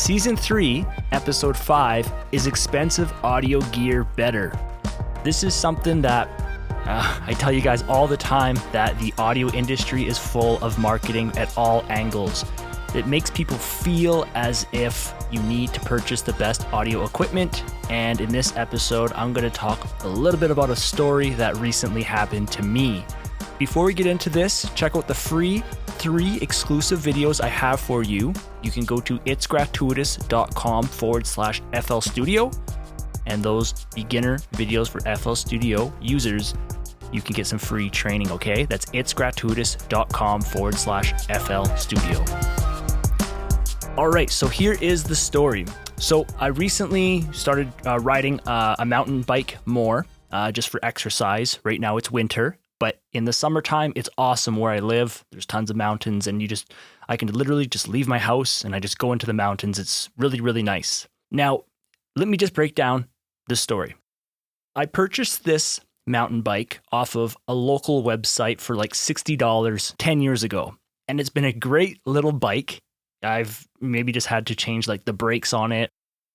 Season 3, Episode 5, is expensive audio gear better? This is something that I tell you guys all the time, that the audio industry is full of marketing at all angles. It makes people feel as if you need to purchase the best audio equipment. And in this episode, I'm going to talk a little bit about a story that recently happened to me. Before we get into this, check out the free 3 exclusive videos I have for you. You can go to itsgratuitous.com/FL Studio. And those beginner videos for FL Studio users, you can get some free training, okay? That's itsgratuitous.com/FL Studio. All right, so here is the story. So I recently started riding a mountain bike more, just for exercise. Right now it's winter, but in the summertime, it's awesome where I live. There's tons of mountains, and I can literally just leave my house and I just go into the mountains. It's really, really nice. Now, let me just break down this story. I purchased this mountain bike off of a local website for like $60 10 years ago. And it's been a great little bike. I've maybe just had to change like the brakes on it.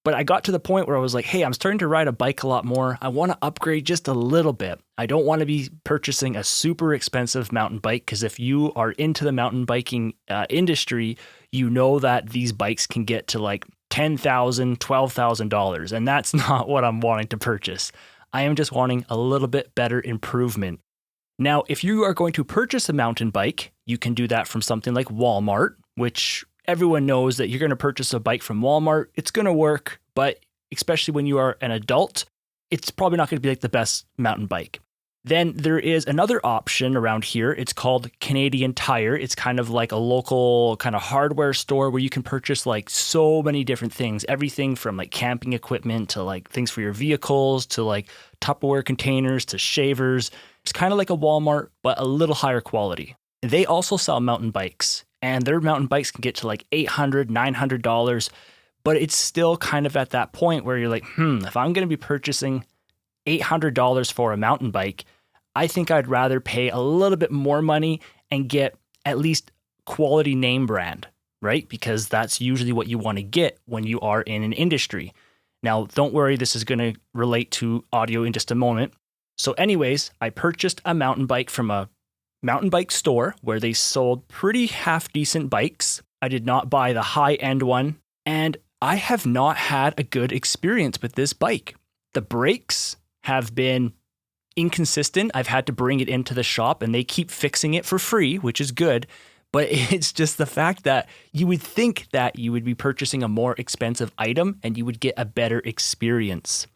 But I got to the point where I was like, hey, I'm starting to ride a bike a lot more. I want to upgrade just a little bit. I don't want to be purchasing a super expensive mountain bike, because if you are into the mountain biking industry, you know that these bikes can get to like $10,000, $12,000. And that's not what I'm wanting to purchase. I am just wanting a little bit better improvement. Now, if you are going to purchase a mountain bike, you can do that from something like Walmart, which everyone knows that you're going to purchase a bike from Walmart. It's going to work, but especially when you are an adult, it's probably not going to be like the best mountain bike. Then there is another option around here. It's called Canadian Tire. It's kind of like a local kind of hardware store where you can purchase like so many different things, everything from like camping equipment to like things for your vehicles to like Tupperware containers to shavers. It's kind of like a Walmart, but a little higher quality. They also sell mountain bikes, and their mountain bikes can get to like $800, $900, but it's still kind of at that point where you're like, if I'm going to be purchasing $800 for a mountain bike, I think I'd rather pay a little bit more money and get at least quality name brand, right? Because that's usually what you want to get when you are in an industry. Now, don't worry, this is going to relate to audio in just a moment. So anyways, I purchased a mountain bike from a mountain bike store where they sold pretty half-decent bikes. I did not buy the high-end one, and I have not had a good experience with this bike. The brakes have been inconsistent. I've had to bring it into the shop, and they keep fixing it for free, which is good. But it's just the fact that you would think that you would be purchasing a more expensive item and you would get a better experience.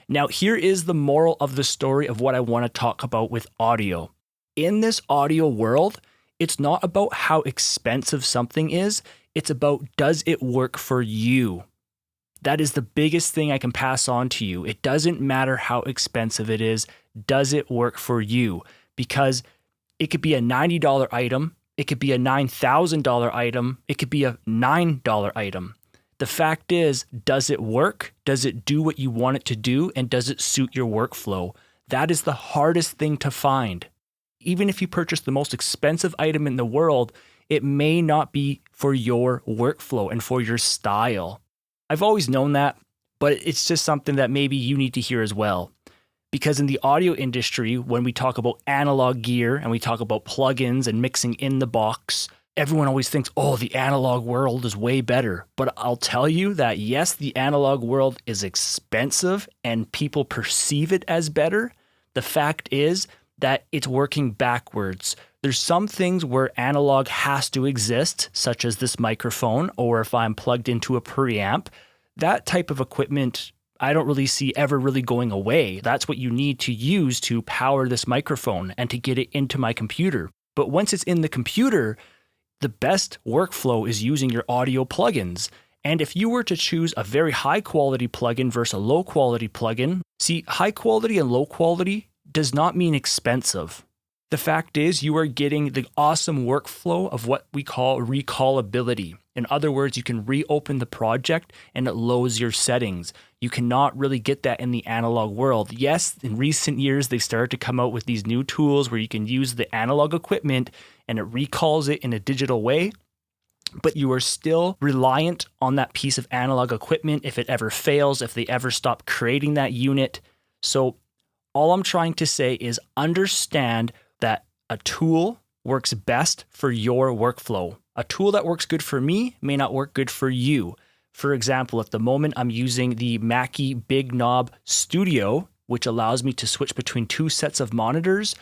Now, here is the moral of the story of what I want to talk about with audio. In this audio world, it's not about how expensive something is. It's about, does it work for you? That is the biggest thing I can pass on to you. It doesn't matter how expensive it is. Does it work for you? Because it could be a $90 item. It could be a $9,000 item. It could be a $9 item. The fact is, does it work? Does it do what you want it to do? And does it suit your workflow? That is the hardest thing to find. Even if you purchase the most expensive item in the world, it may not be for your workflow and for your style. I've always known that, but it's just something that maybe you need to hear as well. Because in the audio industry, when we talk about analog gear and we talk about plugins and mixing in the box, everyone always thinks, oh, the analog world is way better. But I'll tell you that yes, the analog world is expensive and people perceive it as better. The fact is that it's working backwards. There's some things where analog has to exist, such as this microphone, or if I'm plugged into a preamp, that type of equipment I don't really see ever really going away. That's what you need to use to power this microphone and to get it into my computer. But once it's in the computer, the best workflow is using your audio plugins. And if you were to choose a very high quality plugin versus a low quality plugin, see, high quality and low quality does not mean expensive. The fact is, you are getting the awesome workflow of what we call recallability. In other words, you can reopen the project and it loads your settings. You cannot really get that in the analog world. Yes, in recent years, they started to come out with these new tools where you can use the analog equipment and it recalls it in a digital way. but you are still reliant on that piece of analog equipment if it ever fails, if they ever stop creating that unit. So all I'm trying to say is understand that a tool works best for your workflow. A tool that works good for me may not work good for you. For example, at the moment, I'm using the Mackie Big Knob Studio, which allows me to switch between 2 sets of monitors.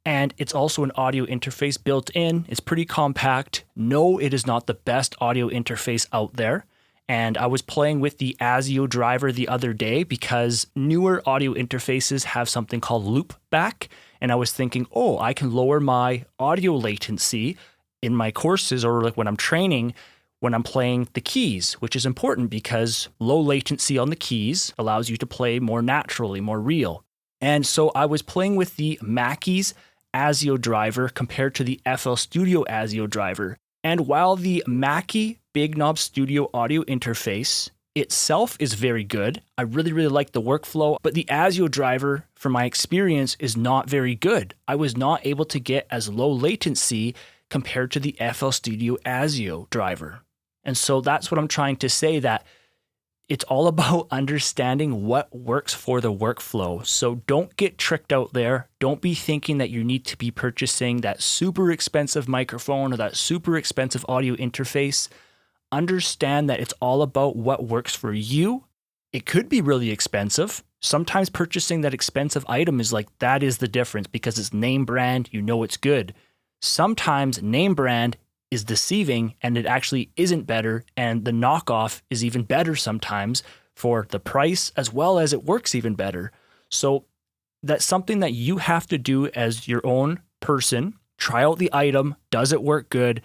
And it's also an audio interface built in. It's pretty compact. No, it is not the best audio interface out there. And I was playing with the ASIO driver the other day because newer audio interfaces have something called loopback. And I was thinking, oh, I can lower my audio latency in my courses or like when I'm training, when I'm playing the keys, which is important because low latency on the keys allows you to play more naturally, more real. And so I was playing with the Mackie's ASIO driver compared to the FL Studio ASIO driver. And while the Mackie Big Knob Studio audio interface itself is very good, I really like the workflow, but the ASIO driver, from my experience, is not very good. I was not able to get as low latency compared to the FL Studio ASIO driver. And so that's what I'm trying to say, that it's all about understanding what works for the workflow. So don't get tricked out there. Don't be thinking that you need to be purchasing that super expensive microphone or that super expensive audio interface. Understand that it's all about what works for you. It could be really expensive. Sometimes purchasing that expensive item is like, that is the difference because it's name brand, you know it's good. Sometimes name brand is deceiving and it actually isn't better, and the knockoff is even better sometimes for the price as well as it works even better. So that's something that you have to do as your own person. Try out the item. Does it work good?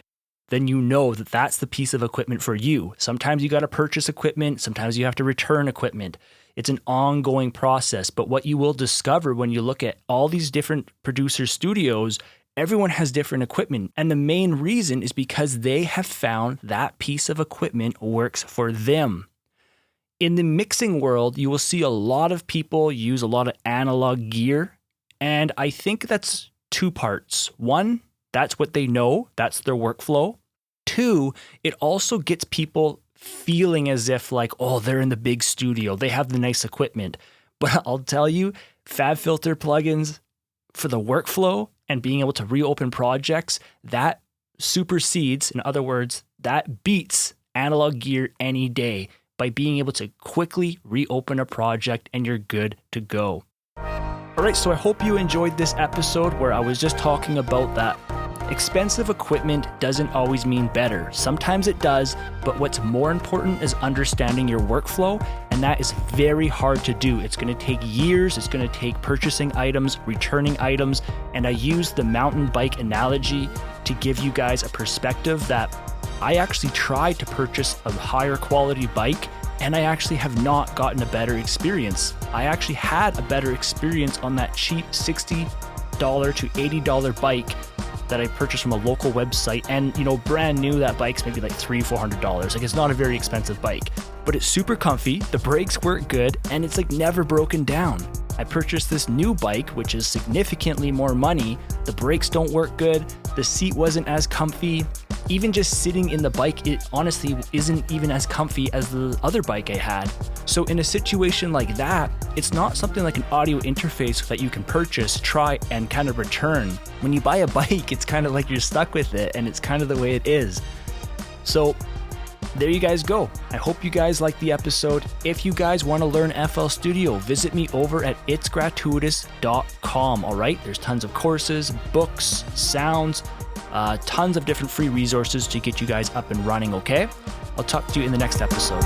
Then you know that that's the piece of equipment for you. Sometimes you got to purchase equipment. Sometimes you have to return equipment. It's an ongoing process. But what you will discover when you look at all these different producer studios, everyone has different equipment. And the main reason is because they have found that piece of equipment works for them. In the mixing world, you will see a lot of people use a lot of analog gear. And I think that's 2 parts. 1, that's what they know. That's their workflow. 2, it also gets people feeling as if like, oh, they're in the big studio. They have the nice equipment. But I'll tell you, FabFilter plugins for the workflow and being able to reopen projects, that supersedes, in other words, that beats analog gear any day by being able to quickly reopen a project and you're good to go. All right, so I hope you enjoyed this episode where I was just talking about that expensive equipment doesn't always mean better. Sometimes it does, but what's more important is understanding your workflow, and that is very hard to do. It's going to take years. It's going to take purchasing items, returning items, and I use the mountain bike analogy to give you guys a perspective that I actually tried to purchase a higher quality bike, and I actually have not gotten a better experience. I actually had a better experience on that cheap $60 to $80 bike that I purchased from a local website, and brand new, that bike's maybe like $300-400. Like, it's not a very expensive bike, but it's super comfy, the brakes work good, and it's like never broken down. I purchased this new bike, which is significantly more money. The brakes don't work good, the seat wasn't as comfy. Even just sitting in the bike, it honestly isn't even as comfy as the other bike I had. So in a situation like that, it's not something like an audio interface that you can purchase, try, and kind of return. When you buy a bike, it's kind of like you're stuck with it, and it's kind of the way it is. So there you guys go. I hope you guys liked the episode. If you guys want to learn FL Studio, visit me over at itsgratuitous.com. All right, there's tons of courses, books, sounds, tons of different free resources to get you guys up and running, okay? I'll talk to you in the next episode.